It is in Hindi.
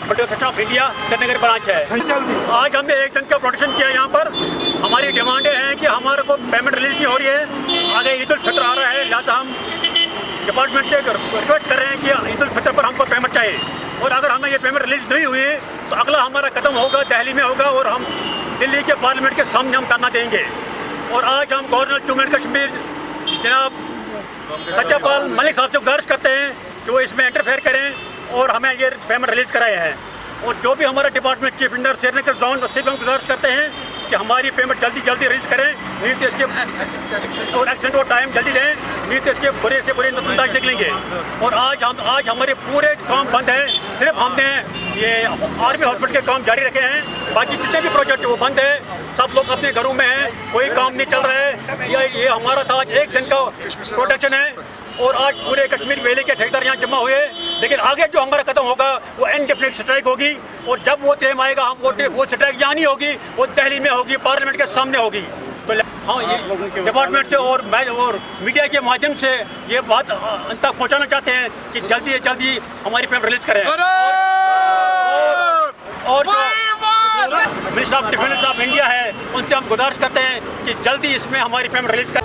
Federation of India Srinagar branch है। आज हमने एक दिन का प्रोटेक्शन किया यहाँ पर। हमारी डिमांडें हैं कि हमारे को पेमेंट रिलीज नहीं हो रही है। आगे ईद उल फितर आ रहा है, लिहाजा हम डिपार्टमेंट से रिक्वेस्ट कर रहे हैं कि ईद उल फितर पर हमको पेमेंट चाहिए। और अगर हमें ये पेमेंट रिलीज नहीं हुई तो अगला हमारा कदम होगा दिल्ली में होगा और हम दिल्ली के पार्लियामेंट के सामने हम करना देंगे। और आज हम गवर्नर जम्मू एंड कश्मीर जनाब सत्यपाल मलिक साहब से गुजारिश करते हैं कि वो इसमें इंटरफेयर करें और हमें ये पेमेंट रिलीज कराए हैं। और जो भी हमारा department chief engineer Srinagar zone, उससे भी हम गुजारिश करते हैं कि हमारी पेमेंट जल्दी जल्दी रिलीज करें, नहीं तो इसके और एक्सीडेंट और टाइम जल्दी दें, नहीं तो इसके बुरे से बुरे नतीजे निकलेंगे। और आज हमारे पूरे काम बंद है। सिर्फ हमने ये आर्मी हॉस्पिटल के काम जारी रखे हैं, बाकी जितने भी प्रोजेक्ट है वो बंद है। सब लोग अपने घरों में हैं, कोई काम नहीं चल रहा है। ये हमारा था आज एक दिन का प्रोटेक्शन है। और आज पूरे कश्मीर वैली के ठेकेदार यहाँ जमा हुए, लेकिन आगे जो हमारा कदम होगा वो इनडेफिनिट स्ट्राइक होगी। और जब वो टाइम आएगा हम वो स्ट्राइक यहाँ नहीं होगी, वो दिल्ली में होगी, पार्लियामेंट के सामने होगी। तो हाँ, ये डिपार्टमेंट से और मीडिया के माध्यम से ये बात अंत तक पहुँचाना चाहते हैं कि जल्दी से जल्दी हमारी पेमेंट रिलीज करें। और जो minister of defence of India है उनसे हम गुजारिश करते हैं कि जल्दी इसमें हमारी पेमेंट रिलीज करें।